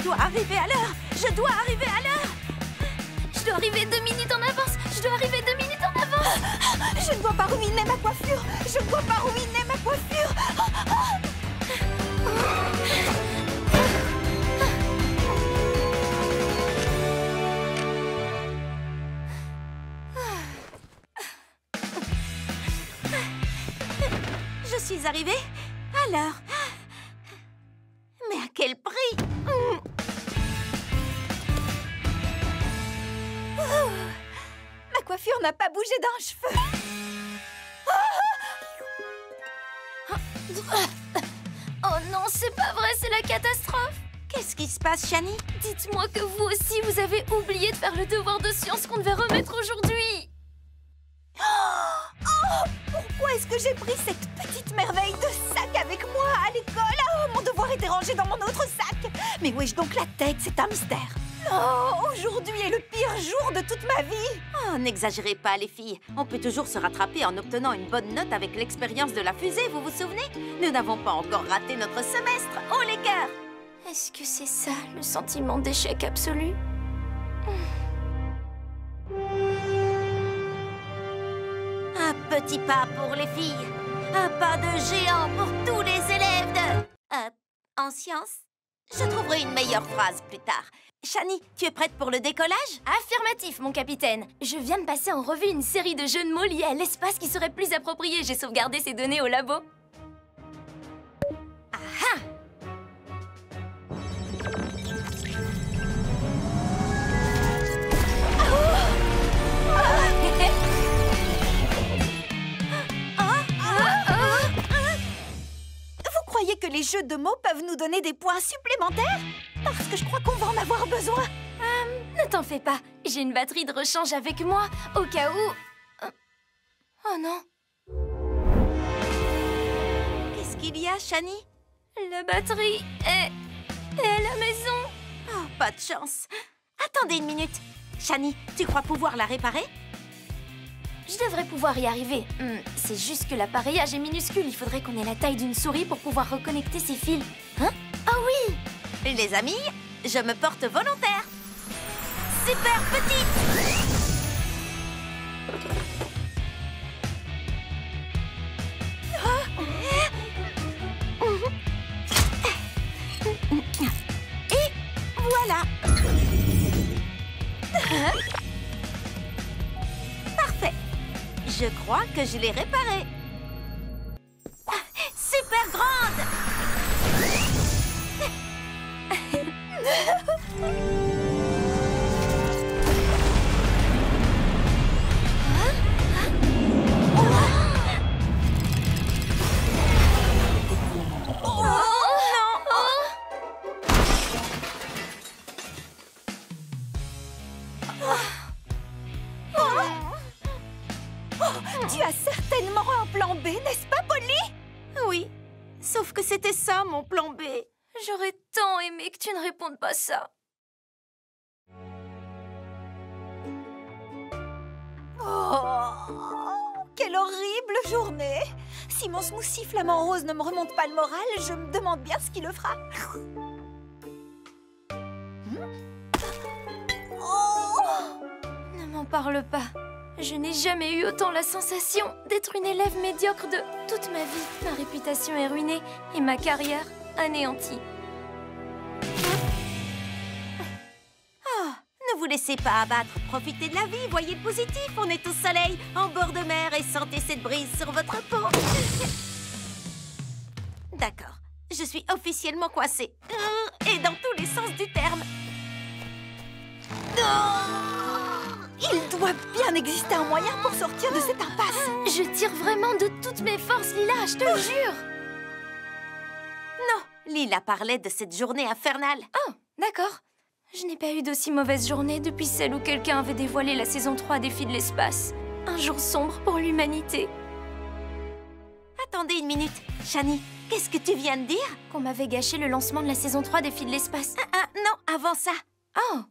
dois arriver à l'heure. Je dois arriver à l'heure. Je dois arriver 2 minutes en avance. Je dois arriver 2 minutes en avance. Je ne dois pas ruiner ma coiffure. Je ne dois pas ruiner ma coiffure. Je suis arrivée à l'heure. Mais à quel prix? Ma coiffure n'a pas bougé d'un cheveu. Oh non, c'est pas vrai, c'est la catastrophe. Qu'est-ce qui se passe, Shani? Dites-moi que vous aussi, vous avez oublié de faire le devoir de science qu'on devait remettre aujourd'hui. Oh, pourquoi est-ce que j'ai pris cette petite merveille de sac avec moi à l'école? Oh, mon devoir était rangé dans mon autre sac. Mais où ai-je donc la tête? C'est un mystère. Oh, aujourd'hui est le pire jour de toute ma vie. Oh, n'exagérez pas, les filles. On peut toujours se rattraper en obtenant une bonne note avec l'expérience de la fusée, vous vous souvenez? Nous n'avons pas encore raté notre semestre. Oh, les cœurs! Est-ce que c'est ça, le sentiment d'échec absolu? Un petit pas pour les filles. Un pas de géant pour tous les élèves de... en sciences? Je trouverai une meilleure phrase plus tard. Shani, tu es prête pour le décollage? Affirmatif, mon capitaine. Je viens de passer en revue une série de jeux de mots liés à l'espace qui seraient plus appropriés. J'ai sauvegardé ces données au labo. Ah! Vous croyez que les jeux de mots peuvent nous donner des points supplémentaires? Parce que je crois qu'on va en avoir besoin. Ne t'en fais pas. J'ai une batterie de rechange avec moi, au cas où... Oh non. Qu'est-ce qu'il y a, Shani? La batterie est à la maison. Oh, pas de chance. Attendez une minute. Shani, tu crois pouvoir la réparer? Je devrais pouvoir y arriver. C'est juste que l'appareillage est minuscule. Il faudrait qu'on ait la taille d'une souris pour pouvoir reconnecter ces fils. Hein? Ah oui! Les amis, je me porte volontaire. Super petite! Et voilà. Parfait. Je crois que je l'ai réparée. Super grande! Tu as certainement un plan B, n'est-ce pas, Polly? Oui, sauf que c'était ça, mon plan B. J'aurais tant aimé que tu ne répondes pas ça. Oh, quelle horrible journée! Si mon smoothie flamant rose ne me remonte pas le moral, je me demande bien ce qui le fera. Ne m'en parle pas. Je n'ai jamais eu autant la sensation d'être une élève médiocre de toute ma vie. Ma réputation est ruinée et ma carrière anéantie. Ne vous laissez pas abattre, profitez de la vie, voyez le positif. On est au soleil, en bord de mer et sentez cette brise sur votre peau. D'accord, je suis officiellement coincée. Et dans tous les sens du terme. Il doit bien exister un moyen pour sortir de cette impasse. Je tire vraiment de toutes mes forces, Lila, je te jure. Non, Lila parlait de cette journée infernale. Oh, d'accord. Je n'ai pas eu d'aussi mauvaise journée depuis celle où quelqu'un avait dévoilé la saison 3 des Filles de l'espace. Un jour sombre pour l'humanité. Attendez une minute. Shani, qu'est-ce que tu viens de dire? Qu'on m'avait gâché le lancement de la saison 3 des Filles de l'espace. Non, avant ça. Oh,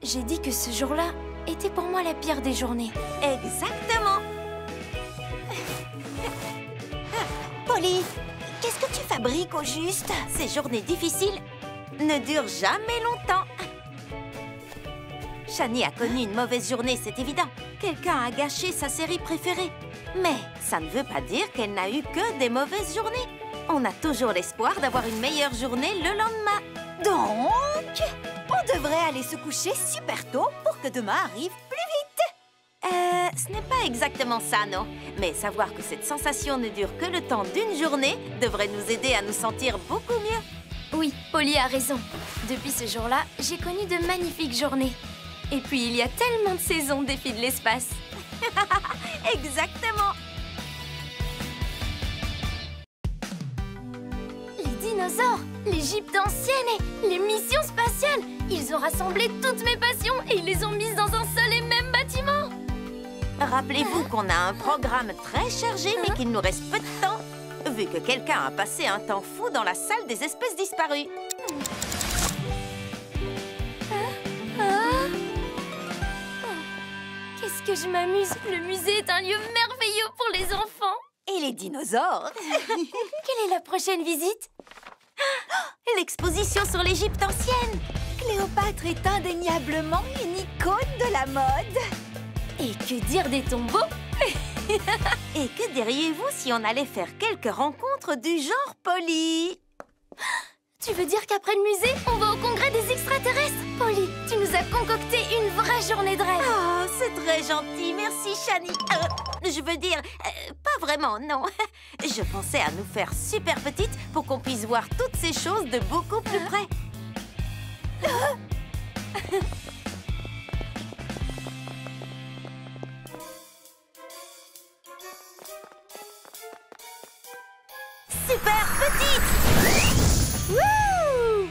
j'ai dit que ce jour-là était pour moi la pire des journées. Exactement. Polly, qu'est-ce que tu fabriques au juste? Ces journées difficiles ne dure jamais longtemps. Shani a connu une mauvaise journée, c'est évident. Quelqu'un a gâché sa série préférée. Mais ça ne veut pas dire qu'elle n'a eu que des mauvaises journées. On a toujours l'espoir d'avoir une meilleure journée le lendemain. Donc, on devrait aller se coucher super tôt pour que demain arrive plus vite. Ce n'est pas exactement ça, non. Mais savoir que cette sensation ne dure que le temps d'une journée devrait nous aider à nous sentir beaucoup mieux. Oui, Polly a raison. Depuis ce jour-là, j'ai connu de magnifiques journées. Et puis, il y a tellement de saisons défis de l'espace. Exactement. Les dinosaures, l'Égypte ancienne et les missions spatiales. Ils ont rassemblé toutes mes passions et ils les ont mises dans un seul et même bâtiment. Rappelez-vous qu'on a un programme très chargé, mais qu'il nous reste peu de temps, vu que quelqu'un a passé un temps fou dans la salle des espèces disparues. Qu'est-ce que je m'amuse! Le musée est un lieu merveilleux pour les enfants. Et les dinosaures. Quelle est la prochaine visite? L'exposition sur l'Égypte ancienne. Cléopâtre est indéniablement une icône de la mode. Et que dire des tombeaux? Et que diriez-vous si on allait faire quelques rencontres du genre Polly? Tu veux dire qu'après le musée, on va au congrès des extraterrestres? Polly, tu nous as concocté une vraie journée de rêve. Oh, c'est très gentil, merci Shani. Je veux dire, pas vraiment, non. Je pensais à nous faire super petites pour qu'on puisse voir toutes ces choses de beaucoup plus près. Super petite! Wouh!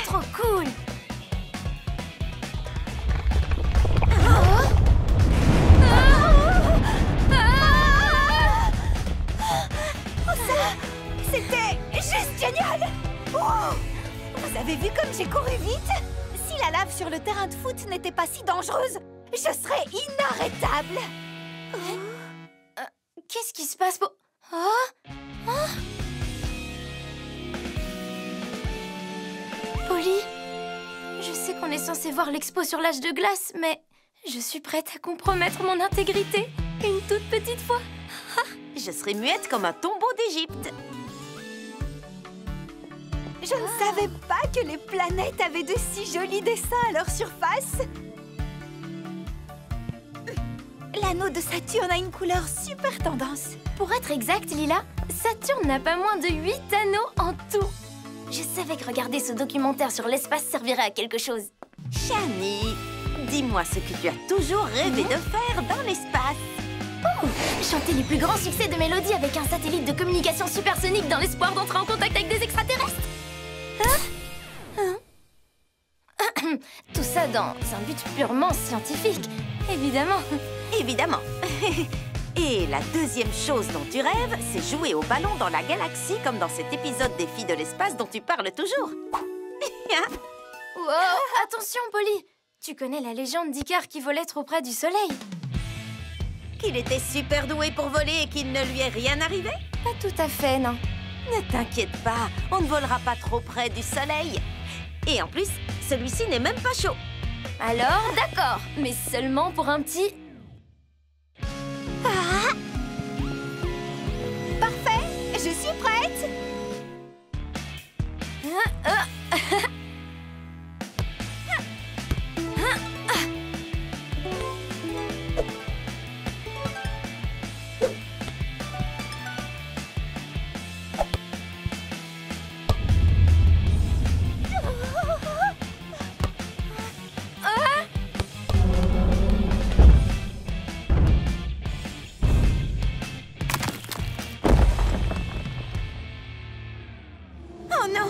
Trop cool! C'était juste génial! Wow! Vous avez vu comme j'ai couru vite? Si la lave sur le terrain de foot n'était pas si dangereuse, je serais inarrêtable! Qu'est-ce qui se passe pour... Polly, je sais qu'on est censé voir l'expo sur l'âge de glace, mais je suis prête à compromettre mon intégrité une toute petite fois. Je serais muette comme un tombeau d'Égypte. Je ne savais pas que les planètes avaient de si jolis dessins à leur surface. L'anneau de Saturne a une couleur super tendance. Pour être exact, Lila, Saturne n'a pas moins de 8 anneaux en tout. Je savais que regarder ce documentaire sur l'espace servirait à quelque chose. Shani, dis-moi ce que tu as toujours rêvé de faire dans l'espace. Oh, chanter les plus grands succès de Mélodie avec un satellite de communication supersonique dans l'espoir d'entrer en contact avec des extraterrestres. Tout ça dans un but purement scientifique, évidemment. Évidemment. Et la deuxième chose dont tu rêves, c'est jouer au ballon dans la galaxie, comme dans cet épisode des Filles de l'espace dont tu parles toujours. Wow, attention, Polly. Tu connais la légende d'Icare qui volait trop près du soleil? Qu'il était super doué pour voler et qu'il ne lui est rien arrivé? Pas tout à fait, non. Ne t'inquiète pas, on ne volera pas trop près du soleil. Et en plus, celui-ci n'est même pas chaud. Alors, d'accord, mais seulement pour un petit... Ah! Parfait, je suis prête. Oh non!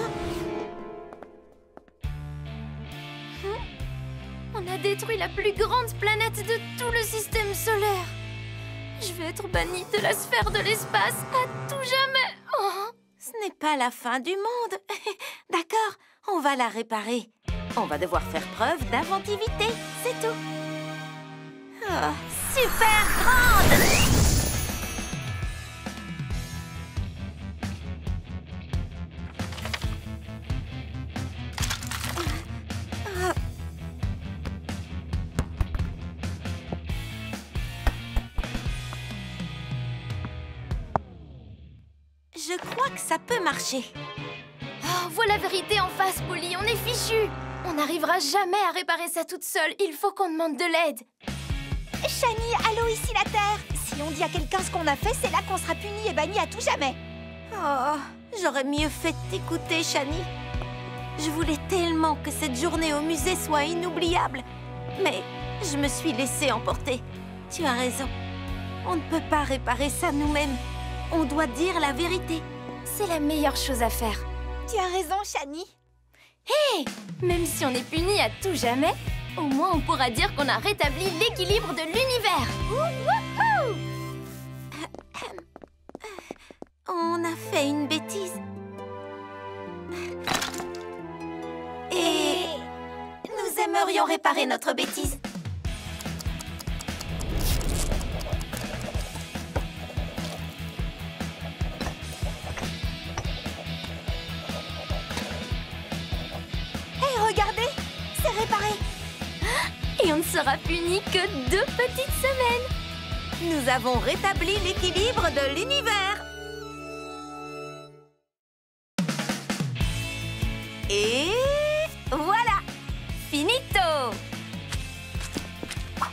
On a détruit la plus grande planète de tout le système solaire. Je vais être bannie de la sphère de l'espace à tout jamais. Oh. Ce n'est pas la fin du monde. D'accord, on va la réparer. On va devoir faire preuve d'inventivité, c'est tout. Oh, super grande! Je crois que ça peut marcher. Oh, vois la vérité en face, Polly, on est fichus. On n'arrivera jamais à réparer ça toute seule. Il faut qu'on demande de l'aide. Shani, allô, ici la Terre. Si on dit à quelqu'un ce qu'on a fait, c'est là qu'on sera puni et banni à tout jamais. Oh, j'aurais mieux fait de t'écouter, Shani. Je voulais tellement que cette journée au musée soit inoubliable. Mais je me suis laissée emporter. Tu as raison. On ne peut pas réparer ça nous-mêmes. On doit dire la vérité. C'est la meilleure chose à faire. Tu as raison, Shani. Hé, même si on est puni à tout jamais, au moins on pourra dire qu'on a rétabli l'équilibre de l'univers. On a fait une bêtise. Et nous aimerions réparer notre bêtise. Hé, regardez, c'est réparé. Et on ne sera puni que 2 petites semaines. Nous avons rétabli l'équilibre de l'univers. Et voilà, finito.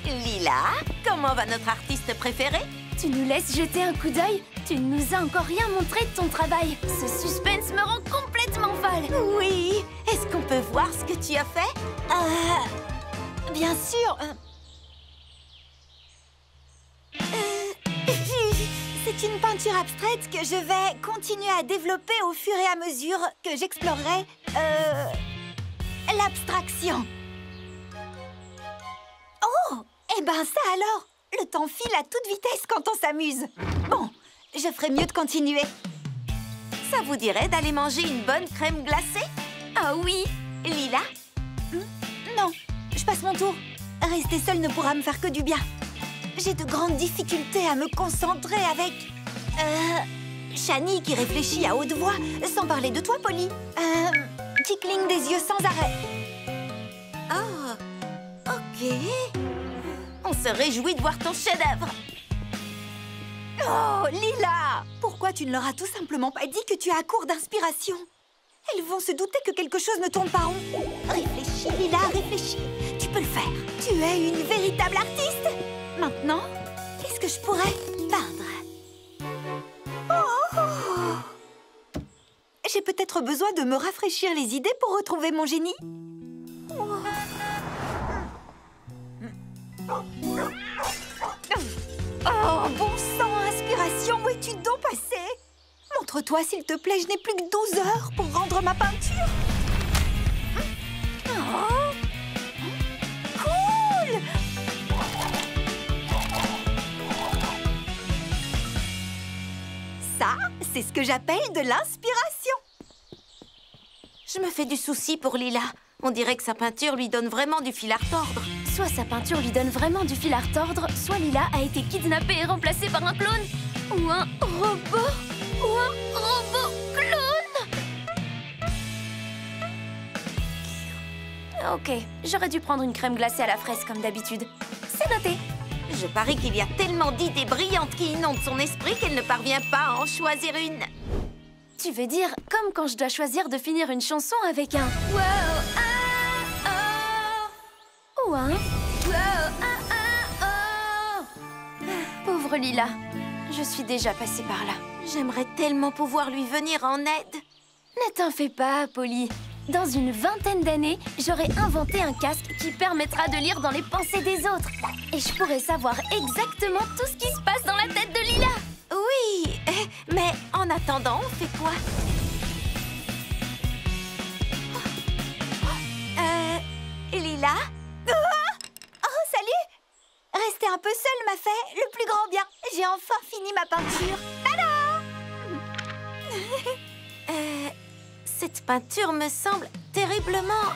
Lila, comment va notre artiste préféré? Tu nous laisses jeter un coup d'œil? Tu ne nous as encore rien montré de ton travail. Ce suspense me rend complètement folle. Oui, est-ce qu'on peut voir ce que tu as fait? Bien sûr. C'est une peinture abstraite que je vais continuer à développer au fur et à mesure que j'explorerai l'abstraction. Oh, eh ben ça alors! Le temps file à toute vitesse quand on s'amuse. Bon, je ferais mieux de continuer. Ça vous dirait d'aller manger une bonne crème glacée? Ah oui. Lila? Non, je passe mon tour. Rester seule ne pourra me faire que du bien. J'ai de grandes difficultés à me concentrer avec... Shani qui réfléchit à haute voix, sans parler de toi, Polly. Qui cligne des yeux sans arrêt. Oh, ok. On se réjouit de voir ton chef-d'œuvre. Oh, Lila! Pourquoi tu ne leur as tout simplement pas dit que tu es à court d'inspiration? Elles vont se douter que quelque chose ne tourne pas rond. Réfléchis, Lila, réfléchis. Tu peux le faire. Tu es une véritable artiste. Maintenant, qu'est-ce que je pourrais peindre? Oh! J'ai peut-être besoin de me rafraîchir les idées pour retrouver mon génie. Oh, bon sang, inspiration, où es-tu donc passé? Montre-toi, s'il te plaît, je n'ai plus que 12 heures pour rendre ma peinture. Oh, cool! Ça, c'est ce que j'appelle de l'inspiration. Je me fais du souci pour Lila. On dirait que sa peinture lui donne vraiment du fil à retordre. Soit sa peinture lui donne vraiment du fil à retordre, soit Lila a été kidnappée et remplacée par un clone. Ou un robot. Ou un robot clone. Ok, j'aurais dû prendre une crème glacée à la fraise comme d'habitude. C'est noté. Je parie qu'il y a tellement d'idées brillantes qui inondent son esprit qu'elle ne parvient pas à en choisir une. Tu veux dire comme quand je dois choisir de finir une chanson avec un wow, ah, oh. Ou un wow, ah, ah, oh. Pauvre Lila, je suis déjà passée par là. J'aimerais tellement pouvoir lui venir en aide. Ne t'en fais pas, Polly. Dans une vingtaine d'années, j'aurai inventé un casque qui permettra de lire dans les pensées des autres. Et je pourrai savoir exactement tout ce qui se passe dans la tête de Lila. Oui, mais en attendant, on fait quoi? Lila? Oh, salut! Rester un peu seule m'a fait le plus grand bien. J'ai enfin fini ma peinture. Tada! Cette peinture me semble terriblement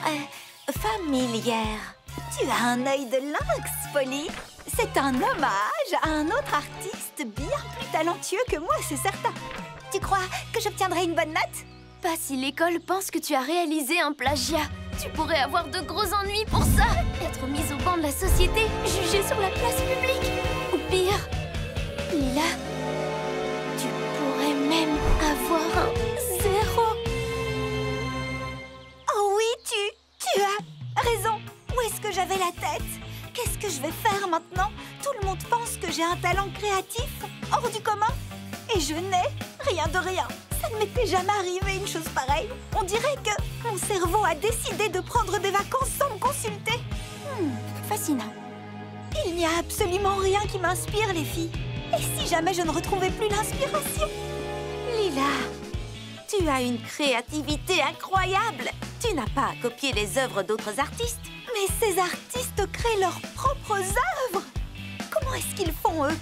familière. Tu as un œil de lynx, Polly. C'est un hommage à un autre artiste bien plus talentueux que moi, c'est certain. Tu crois que j'obtiendrai une bonne note? Pas si l'école pense que tu as réalisé un plagiat. Tu pourrais avoir de gros ennuis pour ça. Être mise au banc de la société, jugée sur la place publique. Ou pire, Lila, tu pourrais même avoir faire maintenant? Tout le monde pense que j'ai un talent créatif hors du commun. Et je n'ai rien de rien. Ça ne m'était jamais arrivé une chose pareille. On dirait que mon cerveau a décidé de prendre des vacances sans me consulter. Fascinant. Il n'y a absolument rien qui m'inspire, les filles. Et si jamais je ne retrouvais plus l'inspiration? Lila, tu as une créativité incroyable. Tu n'as pas à copier les œuvres d'autres artistes. Mais ces artistes créent leurs propres œuvres. Comment est-ce qu'ils font, eux?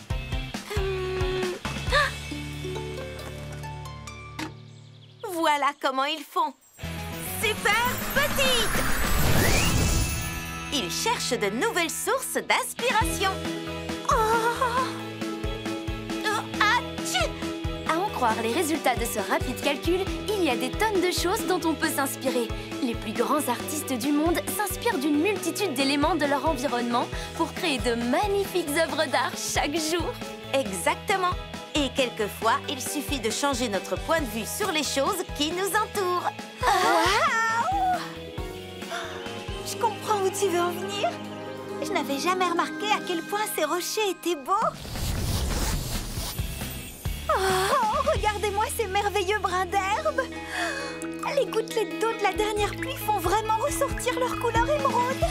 Voilà comment ils font. Super petite! Ils cherchent de nouvelles sources d'inspiration. À en croire les résultats de ce rapide calcul, il y a des tonnes de choses dont on peut s'inspirer. Les plus grands artistes du monde s'inspirent d'une multitude d'éléments de leur environnement pour créer de magnifiques œuvres d'art chaque jour. Exactement. Et quelquefois, il suffit de changer notre point de vue sur les choses qui nous entourent. Waouh! Je comprends où tu veux en venir. Je n'avais jamais remarqué à quel point ces rochers étaient beaux. Oh, regardez-moi ces merveilleux brins d'herbe. Les gouttelettes d'eau de la dernière pluie font vraiment ressortir leur couleur émeraude.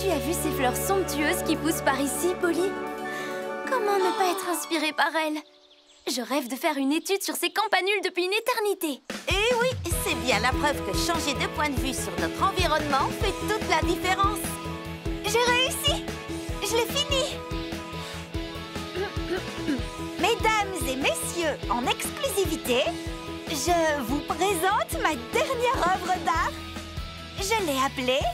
Tu as vu ces fleurs somptueuses qui poussent par ici, Polly? Comment ne pas être inspirée par elles? Je rêve de faire une étude sur ces campanules depuis une éternité. Et oui, c'est bien la preuve que changer de point de vue sur notre environnement fait toute la différence. J'ai réussi! Je l'ai fini! Mesdames et messieurs, en exclusivité, je vous présente ma dernière œuvre d'art. Je l'ai appelée